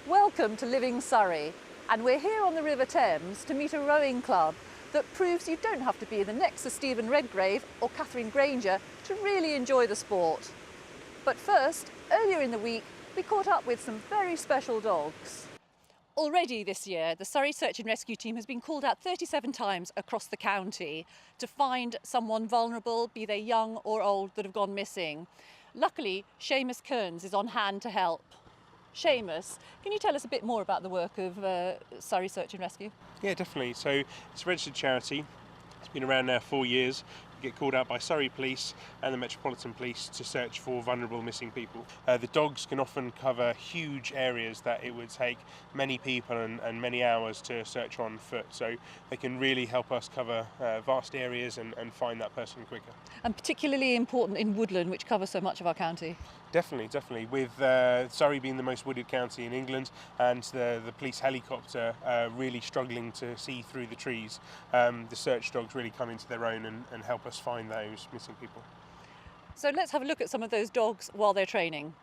Welcome to Living Surrey, and we're here on the River Thames to meet a rowing club that proves you don't have to be the next Sir Stephen Redgrave or Catherine Granger to really enjoy the sport. But first, earlier in the week, we caught up with some very special dogs. Already this year, the Surrey Search and Rescue team has been called out 37 times across the county to find someone vulnerable, be they young or old, that have gone missing. Luckily, Seamus Kearns is on hand to help. Seamus, can you tell us a bit more about the work of Surrey Search and Rescue? Yeah, definitely. So it's a registered charity. It's been around now 4 years. We get called out by Surrey Police and the Metropolitan Police to search for vulnerable missing people. The dogs can often cover huge areas that it would take many people and many hours to search on foot. So they can really help us cover vast areas and find that person quicker. And particularly important in woodland, which covers so much of our county. Definitely. With Surrey being the most wooded county in England and the police helicopter really struggling to see through the trees, the search dogs really come into their own and help us find those missing people. So let's have a look at some of those dogs while they're training.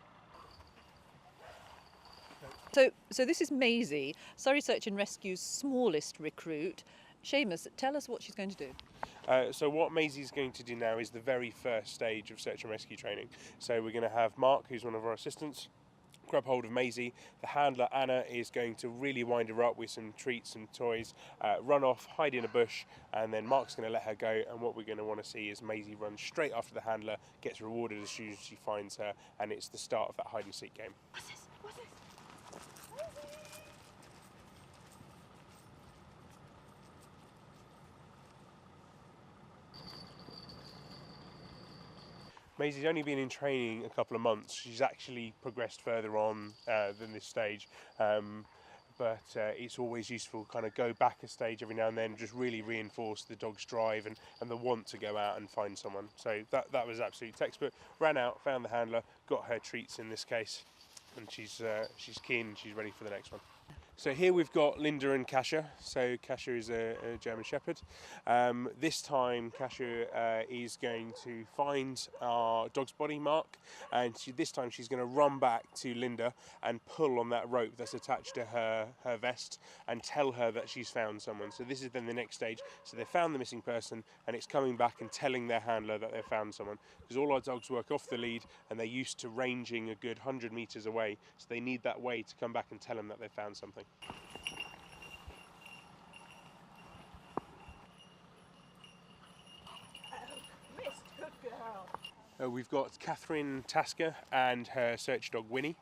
So this is Maisie, Surrey Search and Rescue's smallest recruit. Seamus, tell us what she's going to do. So what Maisie's going to do now is the very first stage of search and rescue training. So we're going to have Mark, who's one of our assistants, grab hold of Maisie. The handler, Anna, is going to really wind her up with some treats and toys, run off, hide in a bush, and then Mark's going to let her go. And what we're going to want to see is Maisie run straight after the handler, gets rewarded as soon as she finds her, and it's the start of that hide and seek game. What's this? Maisie's only been in training a couple of months. She's actually progressed further on than this stage, but it's always useful to kind of go back a stage every now and then, just really reinforce the dog's drive and the want to go out and find someone. So that was absolute textbook. Ran out, found the handler, got her treats in this case, and she's keen and she's ready for the next one. So here we've got Linda and Kasia. So Kasia is a German Shepherd. This time Kasia is going to find our dog's body mark, and this time she's going to run back to Linda and pull on that rope that's attached to her vest and tell her that she's found someone. So this is then the next stage. So they found the missing person and it's coming back and telling their handler that they've found someone. Because all our dogs work off the lead and they're used to ranging a good 100 metres away. So they need that way to come back and tell them that they've found something. We've got Catherine Tasker and her search dog Winnie.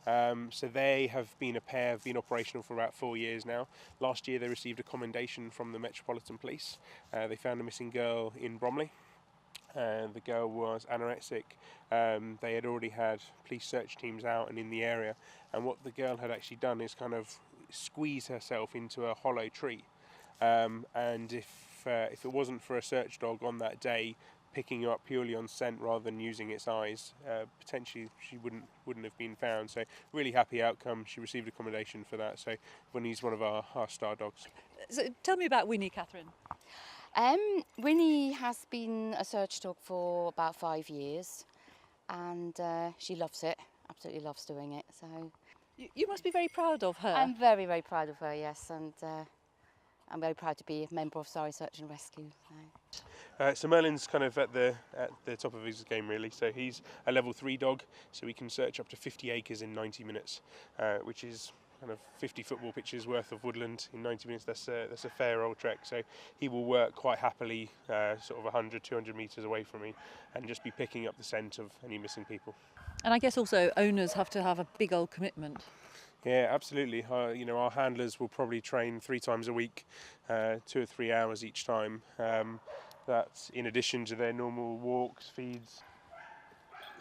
So they have been a pair, have been operational for about 4 years now. Last year they received a commendation from the Metropolitan Police. They found a missing girl in Bromley. The girl was anorexic. They had already had police search teams out and in the area, and what the girl had actually done is kind of squeeze herself into a hollow tree. And if it wasn't for a search dog on that day picking her up purely on scent rather than using its eyes, potentially she wouldn't have been found. So really happy outcome. She received a commendation for that. So Winnie's one of our star dogs. So tell me about Winnie, Catherine. Winnie has been a search dog for about 5 years, and she loves it, absolutely loves doing it. So You must be very proud of her. I'm very, very proud of her, yes, and I'm very proud to be a member of Surrey Search and Rescue. So Merlin's kind of at the top of his game really. So he's a level 3 dog, so he can search up to 50 acres in 90 minutes, which is kind of 50 football pitches worth of woodland in 90 minutes. That's a fair old trek. So he will work quite happily, sort of 100, 200 metres away from me, and just be picking up the scent of any missing people. And I guess also owners have to have a big old commitment. Yeah, absolutely. Our handlers will probably train 3 times a week, 2 or 3 hours each time. That's in addition to their normal walks, feeds.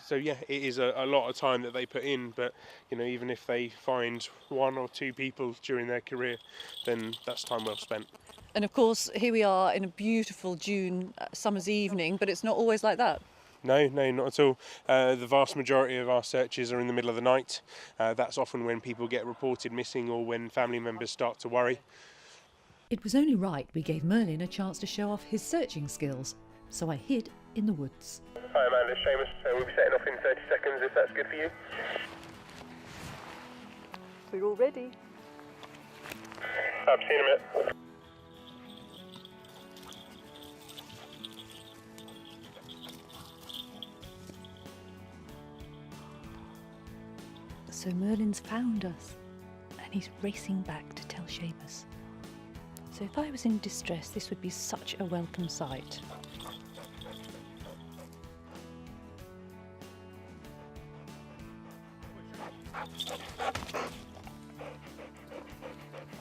So yeah, it is a lot of time that they put in, but even if they find 1 or 2 people during their career, then that's time well spent. And of course, here we are in a beautiful June summer's evening, but it's not always like that. No, not at all. The vast majority of our searches are in the middle of the night. That's often when people get reported missing or when family members start to worry. It was only right we gave Merlin a chance to show off his searching skills, so I hid in the woods. Hi Amanda, it's Seamus. We'll be setting off in 30 seconds if that's good for you. We're all ready. I've seen him it. So Merlin's found us, and he's racing back to tell Seamus. So if I was in distress, this would be such a welcome sight.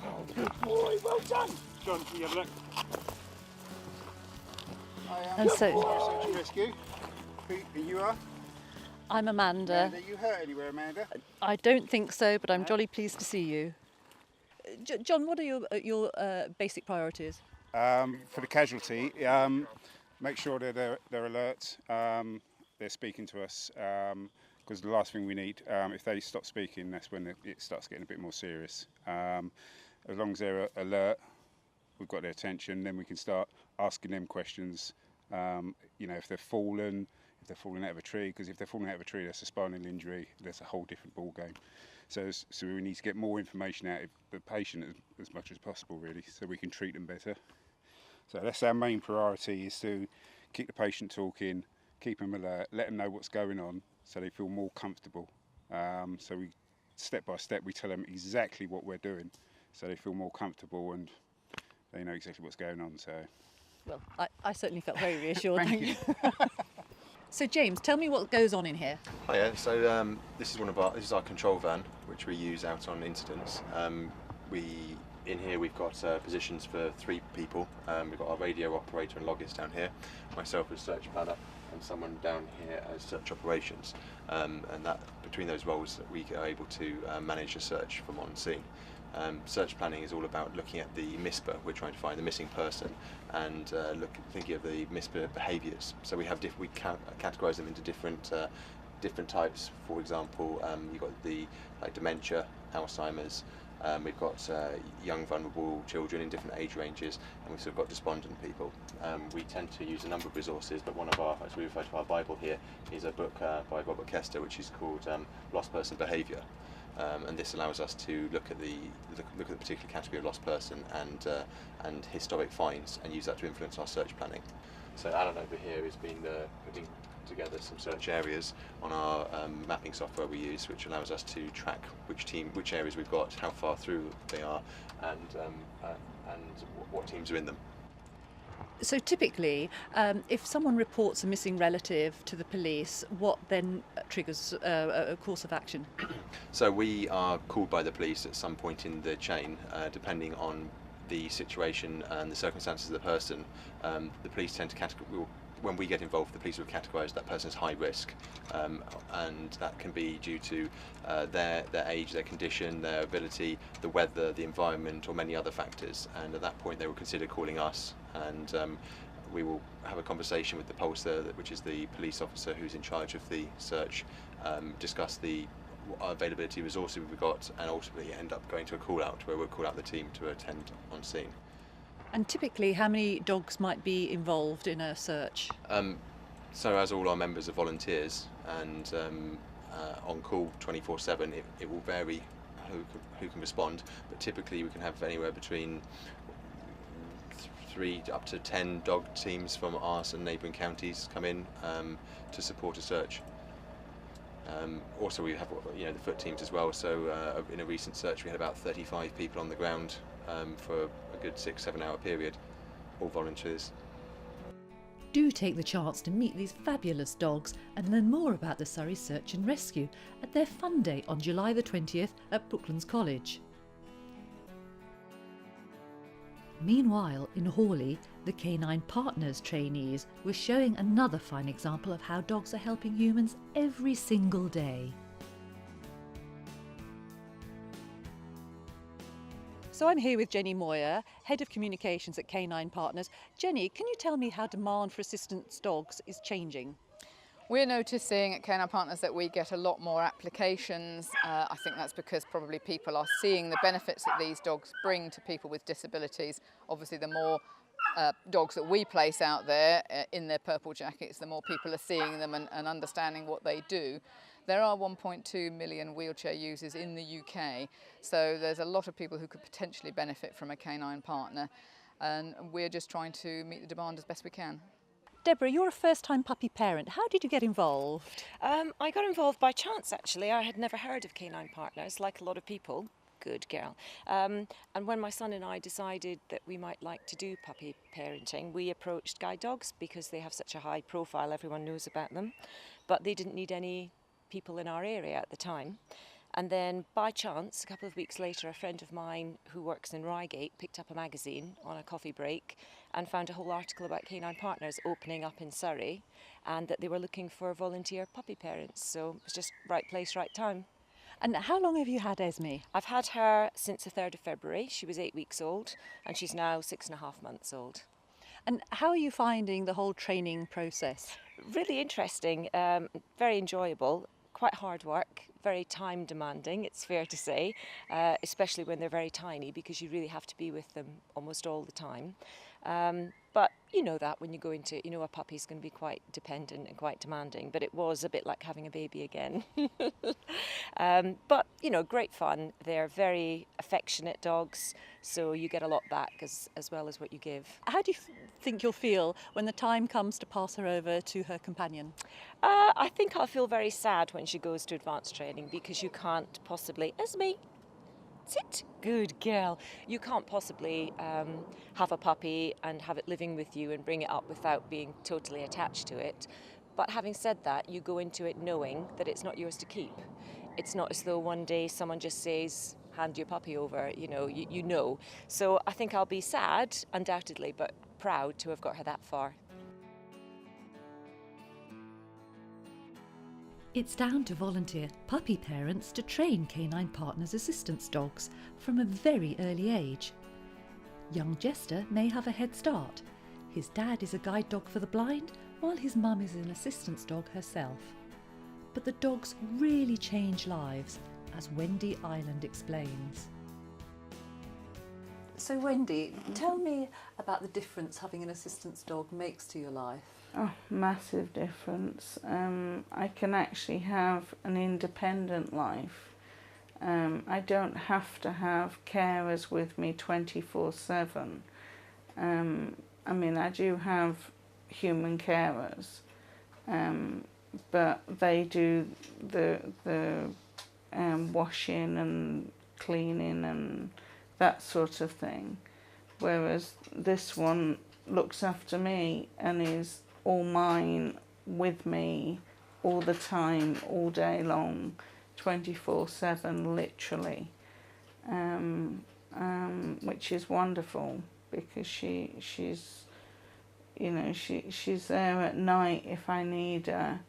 Oh, good boy, well done. John, can you have a look? And so Search and rescue. Who you are? I'm Amanda. Amanda, you hurt anywhere, Amanda? I don't think so, but I'm jolly pleased to see you. John, what are your basic priorities? For the casualty, make sure that they're alert. They're speaking to us because the last thing we need, if they stop speaking, that's when it starts getting a bit more serious. As long as they're alert, we've got their attention, then we can start asking them questions. If they're fallen out of a tree, because if they're falling out of a tree, that's a spinal injury. That's a whole different ball game. So we need to get more information out of the patient as much as possible, really, so we can treat them better. So that's our main priority, is to keep the patient talking, keep them alert, let them know what's going on, so they feel more comfortable. So we, step by step, we tell them exactly what we're doing, so they feel more comfortable and they know exactly what's going on. So, Well, I certainly felt very reassured. Thank you. So James, tell me what goes on in here. Hiya. So this is our control van, which we use out on incidents. In here we've got positions for 3 people. We've got our radio operator and logist down here, myself as search planner, and someone down here as search operations. And that between those roles, we are able to manage a search from on scene. Search planning is all about looking at the MISPA. We're trying to find the missing person and thinking of the MISPA behaviours. So we categorise them into different types. For example, you've got the dementia, Alzheimer's. We've got young vulnerable children in different age ranges, and we've sort of got despondent people. We tend to use a number of resources, but one of our, as we refer to our Bible here, is a book by Robert Kester, which is called Lost Person Behaviour. And this allows us to look at the particular category of lost person and historic finds, and use that to influence our search planning. So Alan over here has been putting together some search areas on our mapping software we use, which allows us to track which areas we've got, how far through they are, and what teams are in them. So typically, if someone reports a missing relative to the police, what then triggers a course of action? So we are called by the police at some point in the chain, depending on the situation and the circumstances of the person. The police tend to when we get involved, the police will categorise that person as high risk, and that can be due to their age, their condition, their ability, the weather, the environment, or many other factors. And at that point, they will consider calling us, and we will have a conversation with the pollster, which is the police officer who's in charge of the search, discuss the availability resources we've got, and ultimately end up going to a call out where we'll call out the team to attend on scene. And typically, how many dogs might be involved in a search? So as all our members are volunteers and on call 24/7, it will vary who can respond, but typically we can have anywhere between 3 up to 10 dog teams from ours and neighbouring counties come in to support a search. Also we have the foot teams as well, so in a recent search we had about 35 people on the ground for a good 6-7 hour period, all volunteers. Do take the chance to meet these fabulous dogs and learn more about the Surrey Search and Rescue at their fun day on July the 20th at Brooklands College. Meanwhile, in Hawley, the Canine Partners trainees were showing another fine example of how dogs are helping humans every single day. So I'm here with Jenny Moyer, Head of Communications at Canine Partners. Jenny, can you tell me how demand for assistance dogs is changing? We're noticing at Canine Partners that we get a lot more applications. I think that's because probably people are seeing the benefits that these dogs bring to people with disabilities. Obviously, the more dogs that we place out there in their purple jackets, the more people are seeing them and understanding what they do. There are 1.2 million wheelchair users in the UK, so there's a lot of people who could potentially benefit from a canine partner, and we're just trying to meet the demand as best we can. Deborah, you're a first-time puppy parent. How did you get involved? I got involved by chance, actually. I had never heard of Canine Partners, like a lot of people. Good girl. And when my son and I decided that we might like to do puppy parenting, we approached guide dogs because they have such a high profile, everyone knows about them, but they didn't need any people in our area at the time. And then by chance, a couple of weeks later, a friend of mine who works in Reigate picked up a magazine on a coffee break and found a whole article about Canine Partners opening up in Surrey, and that they were looking for volunteer puppy parents. So it was just right place, right time. And how long have you had Esme? I've had her since the 3rd of February. She was 8 weeks old, and she's now 6.5 months old. And how are you finding the whole training process? Really interesting, very enjoyable, quite hard work, very time demanding, it's fair to say, especially when they're very tiny, because you really have to be with them almost all the time. But you know that when you go into, a puppy's going to be quite dependent and quite demanding, but it was a bit like having a baby again. But, great fun. They're very affectionate dogs, so you get a lot back as well as what you give. How do you think you'll feel when the time comes to pass her over to her companion? I think I'll feel very sad when she goes to advanced training, because you can't possibly, Esme, sit, good girl. You can't possibly have a puppy and have it living with you and bring it up without being totally attached to it. But having said that, you go into it knowing that it's not yours to keep. It's not as though one day someone just says, hand your puppy over, you know. So I think I'll be sad, undoubtedly, but proud to have got her that far. It's down to volunteer puppy parents to train Canine Partners assistance dogs from a very early age. Young Jester may have a head start. His dad is a guide dog for the blind, while his mum is an assistance dog herself. But the dogs really change lives, as Wendy Island explains. So Wendy, tell me about the difference having an assistance dog makes to your life. Oh, massive difference. I can actually have an independent life. I don't have to have carers with me 24/7. I do have human carers, but they do the washing and cleaning and that sort of thing. Whereas this one looks after me and is all mine, with me all the time, all day long, 24/7 literally, which is wonderful, because she's there at night if I need her,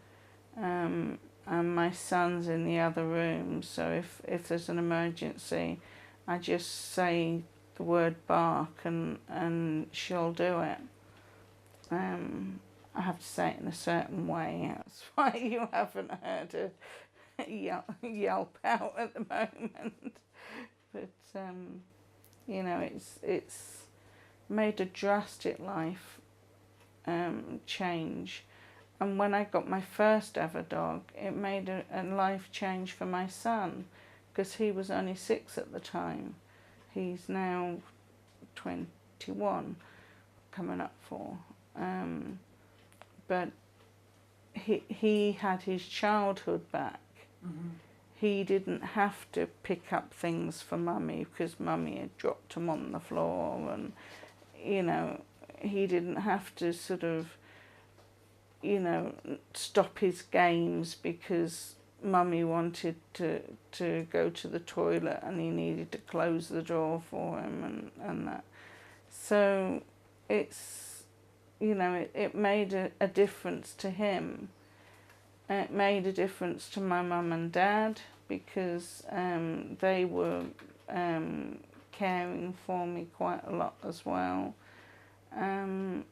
and my son's in the other room, so if there's an emergency, I just say the word bark and she'll do it. I have to say it in a certain way. That's why you haven't heard her yelp out at the moment. But it's made a drastic life change. And when I got my first ever dog, it made a life change for my son, because he was only 6 at the time. He's now 21, coming up for. But he had his childhood back. Mm-hmm. He didn't have to pick up things for Mummy because Mummy had dropped him on the floor, and he didn't have to sort of stop his games because Mummy wanted to go to the toilet and he needed to close the door for him and that. So it's it made a difference to him. It made a difference to my mum and dad, because they were caring for me quite a lot as well. And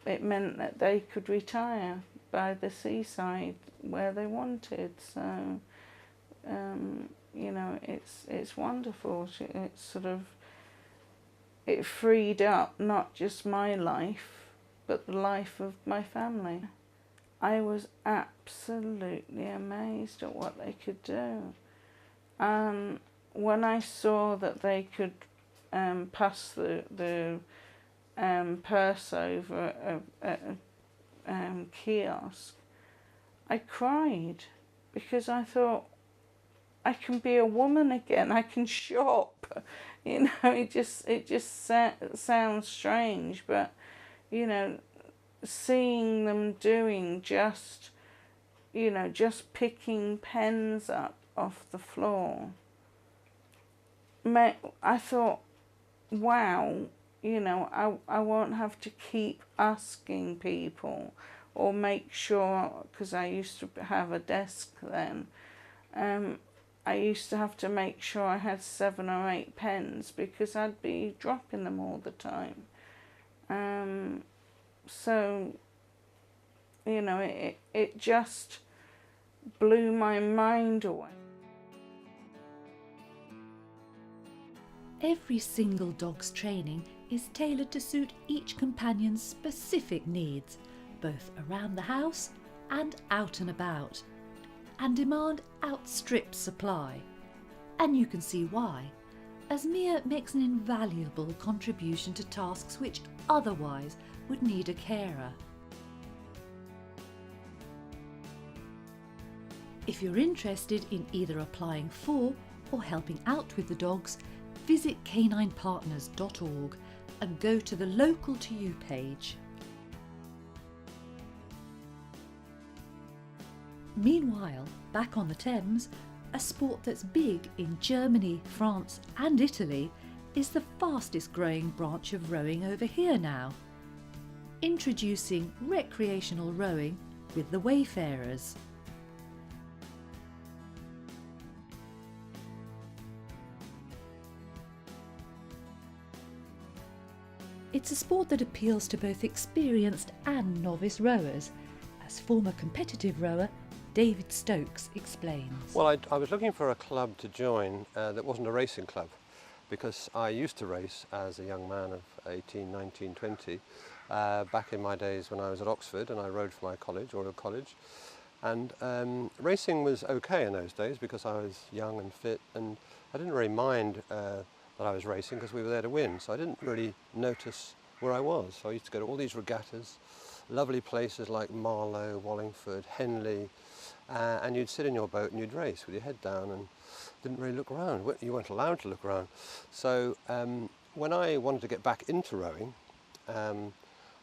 it meant that they could retire by the seaside where they wanted. So, it's wonderful. It's sort of, it freed up not just my life, but the life of my family. I was absolutely amazed at what they could do. And when I saw that they could pass the purse over a kiosk, I cried, because I thought, I can be a woman again. I can shop. You know, it just sounds strange, but you know, seeing them doing just picking pens up off the floor, I thought, wow, you know, I won't have to keep asking people or make sure, because I used to have a desk then, I used to have to make sure I had 7 or 8 pens because I'd be dropping them all the time. So, you know, it just blew my mind away. Every single dog's training is tailored to suit each companion's specific needs, both around the house and out and about. And demand outstrips supply. And you can see why, as Mia makes an invaluable contribution to tasks which otherwise would need a carer. If you're interested in either applying for or helping out with the dogs, visit caninepartners.org and go to the Local to You page. Meanwhile, back on the Thames, a sport that's big in Germany, France and Italy is the fastest growing branch of rowing over here now. Introducing recreational rowing with the Wayfarers. It's a sport that appeals to both experienced and novice rowers, as former competitive rower David Stokes explains. Well, I was looking for a club to join that wasn't a racing club, because I used to race as a young man of 18, 19, 20, back in my days when I was at Oxford and I rowed for my college, Royal College. And racing was okay in those days because I was young and fit, and I didn't really mind that I was racing because we were there to win, so I didn't really notice where I was. So I used to go to all these regattas, lovely places like Marlow, Wallingford, Henley, and you'd sit in your boat and you'd race with your head down and didn't really look around. You weren't allowed to look around. So when I wanted to get back into rowing,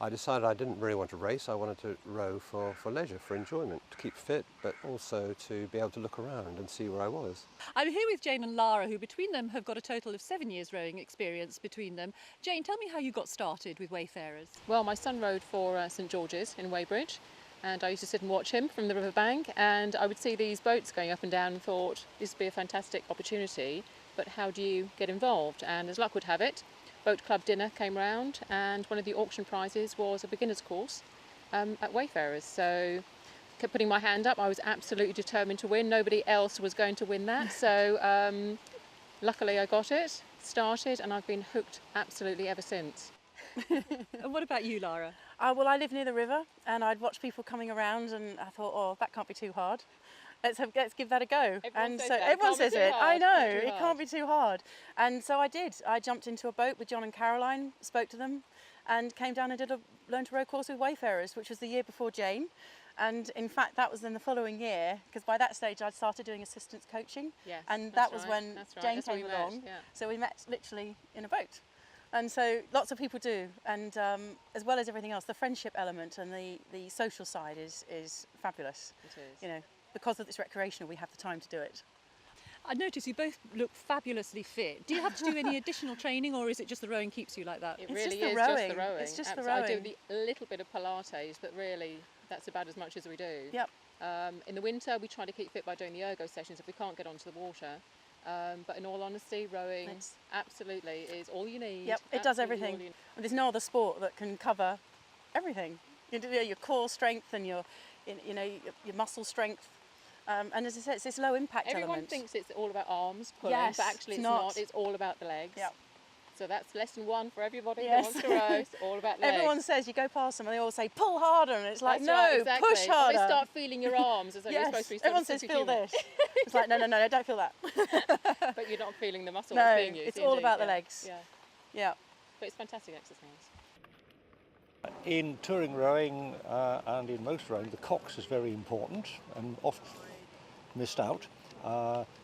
I decided I didn't really want to race. I wanted to row for leisure, for enjoyment, to keep fit, but also to be able to look around and see where I was. I'm here with Jane and Lara, who between them have got a total of 7 years rowing experience between them. Jane, tell me how you got started with Wayfarers. Well, my son rowed for St George's in Weybridge, and I used to sit and watch him from the riverbank, and I would see these boats going up and down and thought this would be a fantastic opportunity, but how do you get involved? And as luck would have it, Boat Club dinner came round, and one of the auction prizes was a beginner's course at Wayfarers. So kept putting my hand up. I was absolutely determined to win. Nobody else was going to win that. So luckily I got it, started, and I've been hooked absolutely ever since. And what about you, Lara? Well, I live near the river, and I'd watch people coming around, and I thought, oh, that can't be too hard. Let's give that a go. Everyone says it. I know, it can't be too hard. And so I did. I jumped into a boat with John and Caroline, spoke to them, and came down and did a learn to row course with Wayfarers, which was the year before Jane. And in fact, that was then the following year, because by that stage I'd started doing assistance coaching. Yes, and that was when Jane came along. Yeah. So we met literally in a boat. And so lots of people do, and as well as everything else, the friendship element and the social side is fabulous. It is. You know, because it's recreational, we have the time to do it. I notice you both look fabulously fit. Do you have to do any additional training, or is it just the rowing keeps you like that? It really is just the rowing. It's just the rowing. I do a little bit of Pilates, but really that's about as much as we do. Yep. In the winter, we try to keep fit by doing the ergo sessions if we can't get onto the water. But in all honesty, rowing absolutely is all you need. Yep, it does everything. There's no other sport that can cover everything. You do your core strength and your muscle strength. And as I said, it's this low impact element. Everyone thinks it's all about arms pulling, yes, but actually it's not. It's all about the legs. Yep. So that's lesson one for everybody Yes. that wants to row. It's all about legs. Everyone says you go past them and they all say pull harder, and it's like That's no, right, exactly. push harder. They start feeling your arms as though you're supposed to be Everyone says feel superhuman. this. It's like no, don't feel that. But you're not feeling the muscle No, that's being used. it's all indeed, about the yeah. legs. Yeah. Yeah. But it's fantastic exercise. In touring rowing and in most rowing, the cox is very important and often missed out.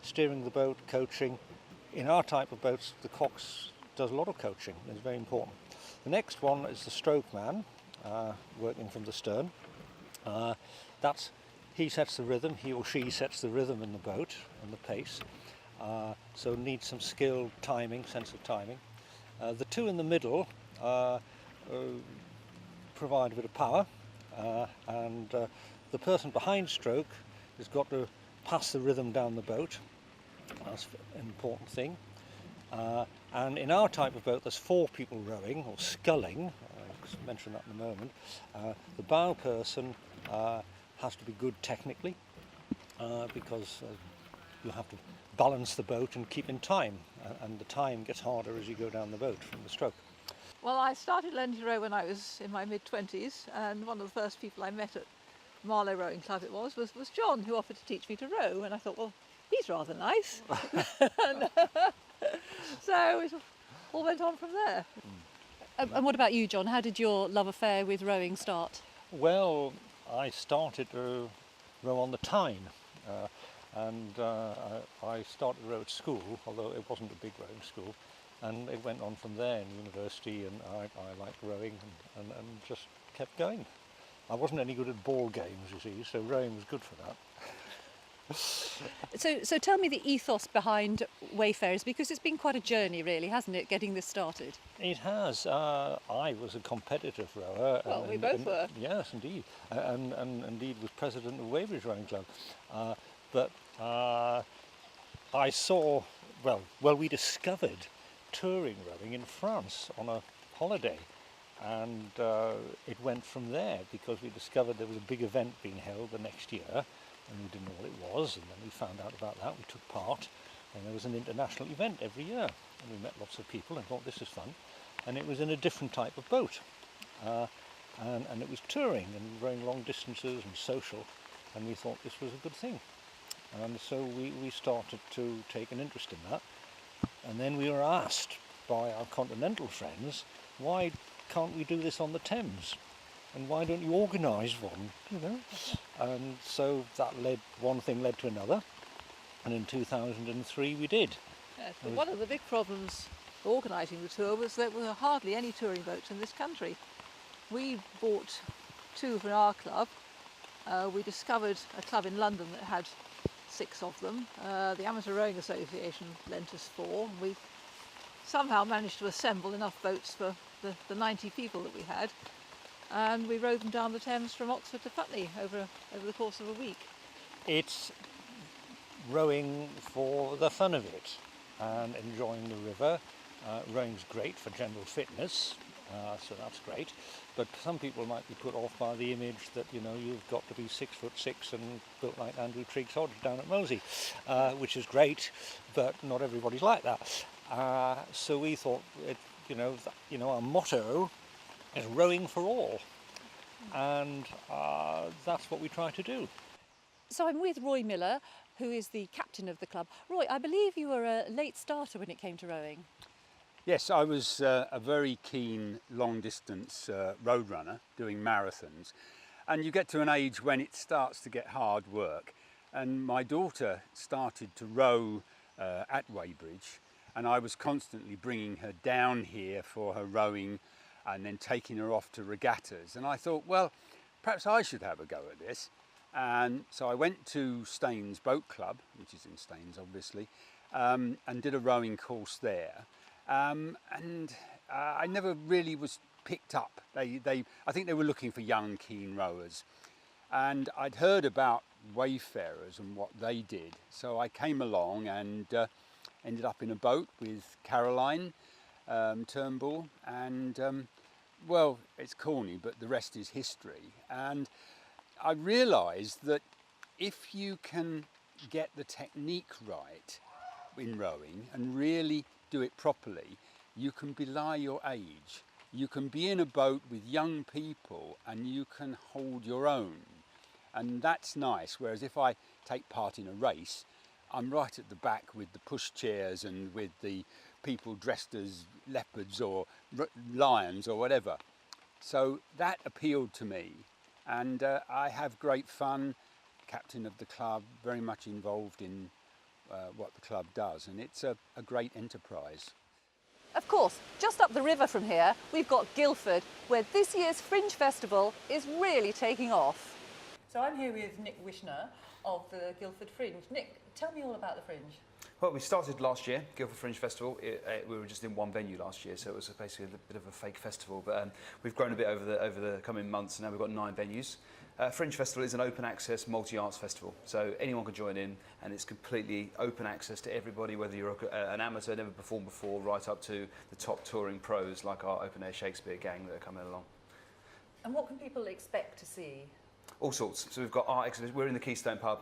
Steering the boat, coaching. In our type of boats, the cox does a lot of coaching. It's very important. The next one is the stroke man, working from the stern. He sets the rhythm, he or she sets the rhythm in the boat and the pace. So needs some skill, timing, sense of timing. The two in the middle provide a bit of power, and the person behind stroke has got to pass the rhythm down the boat. That's an important thing. And in our type of boat, there's 4 people rowing or sculling. I'll mention that in a moment. The bow person has to be good technically because you have to balance the boat and keep in time, and the time gets harder as you go down the boat from the stroke. Well, I started learning to row when I was in my mid-20s, and one of the first people I met at Marlow Rowing Club was John, who offered to teach me to row, and I thought, well, he's rather nice. So it all went on from there. And what about you, John? How did your love affair with rowing start? Well, I started to row on the Tyne, and I started to row at school, although it wasn't a big rowing school, and it went on from there in university, and I liked rowing and just kept going. I wasn't any good at ball games, you see, so rowing was good for that. So tell me the ethos behind Wayfarers, because it's been quite a journey really, hasn't it, getting this started? It has. I was a competitive rower. Well, we both were. Yes, indeed. And indeed was president of Weyfarers Rowing Club. But I saw, we discovered touring rowing in France on a holiday. And it went from there because we discovered there was a big event being held the next year, and we didn't know what it was, and then we found out about that, we took part, and there was an international event every year, and we met lots of people and thought this is fun, and it was in a different type of boat, and it was touring and rowing long distances and social, and we thought this was a good thing, and so we started to take an interest in that, and then we were asked by our continental friends, why can't we do this on the Thames? And why don't you organise one, you know? And so one thing led to another, and in 2003 we did. Yes, but one of the big problems organising the tour was there were hardly any touring boats in this country. We bought 2 for our club. We discovered a club in London that had 6 of them. The Amateur Rowing Association lent us 4. We somehow managed to assemble enough boats for the 90 people that we had. And we rowed them down the Thames from Oxford to Putney over the course of a week. It's rowing for the fun of it and enjoying the river. Rowing's great for general fitness, so that's great. But some people might be put off by the image that, you know, you've got to be 6'6" and built like Andrew Triggs Hodge down at Molesey, which is great, but not everybody's like that. So we thought, our motto is rowing for all, and that's what we try to do. So I'm with Roy Miller, who is the captain of the club. Roy, I believe you were a late starter when it came to rowing. Yes, I was a very keen long distance road runner doing marathons, and you get to an age when it starts to get hard work, and my daughter started to row at Weybridge, and I was constantly bringing her down here for her rowing and then taking her off to regattas, and I thought, well, perhaps I should have a go at this. And so I went to Staines Boat Club, which is in Staines obviously, and did a rowing course there. I never really was picked up. I think they were looking for young, keen rowers. And I'd heard about Wayfarers and what they did, so I came along and ended up in a boat with Caroline Turnbull, and well, it's corny, but the rest is history. And I realised that if you can get the technique right in rowing and really do it properly, you can belie your age. You can be in a boat with young people and you can hold your own. And that's nice, whereas if I take part in a race, I'm right at the back with the pushchairs and with the people dressed as leopards or lions or whatever. So that appealed to me, and I have great fun, captain of the club, very much involved in what the club does, and it's a great enterprise. Of course, just up the river from here, we've got Guildford, where this year's Fringe Festival is really taking off. So I'm here with Nick Wishner of the Guildford Fringe. Nick, tell me all about the Fringe. Well, we started last year, Guildford Fringe Festival. We were just in one venue last year, so it was basically a bit of a fake festival. But we've grown a bit over the coming months, and now we've got 9 venues. Fringe Festival is an open access multi-arts festival, so anyone can join in, and it's completely open access to everybody, whether you're an amateur, never performed before, right up to the top touring pros like our open air Shakespeare gang that are coming along. And what can people expect to see? All sorts. So we've got art exhibition. We're in the Keystone pub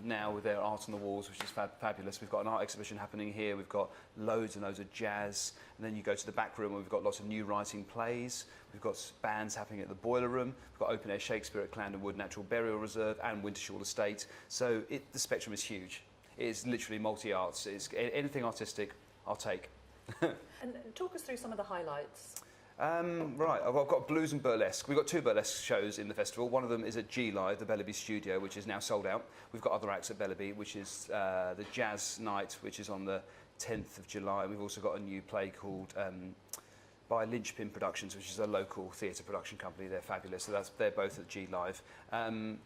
now with their art on the walls, which is fabulous. We've got an art exhibition happening here. We've got loads and loads of jazz. And then you go to the back room where we've got lots of new writing plays. We've got bands happening at the Boiler Room. We've got open air Shakespeare at Clarendon Wood Natural Burial Reserve and Wintershall Estate. So the spectrum is huge. It's literally multi-arts. It's anything artistic, I'll take. And talk us through some of the highlights. Right, I've got blues and burlesque. We've got 2 burlesque shows in the festival. One of them is at G Live, the Bellaby studio, which is now sold out. We've got other acts at Bellaby, which is the Jazz Night, which is on the 10th of July. We've also got a new play called by Lynchpin Productions, which is a local theatre production company. They're fabulous. So they're both at G Live.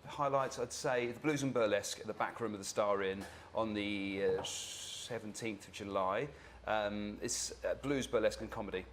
Highlights, I'd say, the blues and burlesque at the back room of the Star Inn on the 17th of July. It's blues, burlesque and comedy,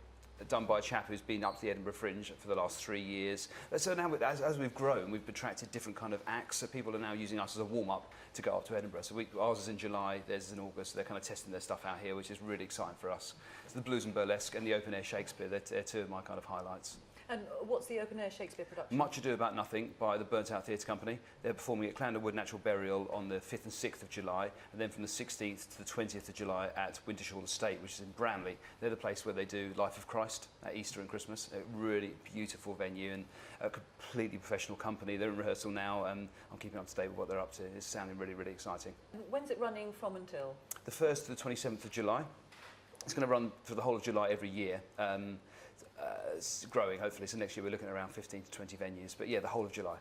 done by a chap who's been up to the Edinburgh Fringe for the last 3 years. So now, as we've grown, we've attracted different kind of acts, so people are now using us as a warm-up to go up to Edinburgh. So ours is in July, theirs is in August, so they're kind of testing their stuff out here, which is really exciting for us. So the blues and burlesque and the open air Shakespeare, they're 2 of my kind of highlights. And what's the open air Shakespeare production? Much Ado About Nothing by the Burnt Out Theatre Company. They're performing at Clarendon Wood Natural Burial on the 5th and 6th of July, and then from the 16th to the 20th of July at Wintershall Estate, which is in Bramley. They're the place where they do Life of Christ at Easter and Christmas. A really beautiful venue and a completely professional company. They're in rehearsal now, and I'm keeping up to date with what they're up to. It's sounding really, really exciting. When's it running from until? The 1st to the 27th of July. It's going to run for the whole of July every year. It's growing, hopefully, so next year we're looking at around 15 to 20 venues, but yeah, the whole of July.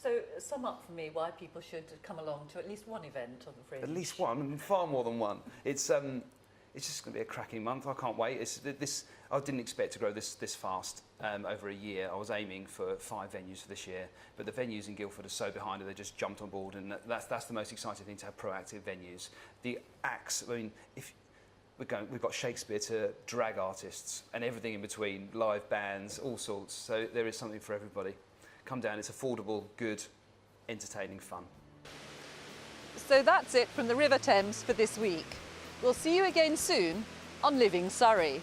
So sum up for me why people should come along to at least one event on the Fringe. At least one, far more than one. It's just going to be a cracking month. I can't wait. I didn't expect to grow this fast over a year. I was aiming for 5 venues for this year, but the venues in Guildford are so behind it, they just jumped on board, and that's the most exciting thing, to have proactive venues. The acts, I mean, we've got Shakespeare to drag artists and everything in between, live bands, all sorts. So there is something for everybody. Come down, it's affordable, good, entertaining fun. So that's it from the River Thames for this week. We'll see you again soon on Living Surrey.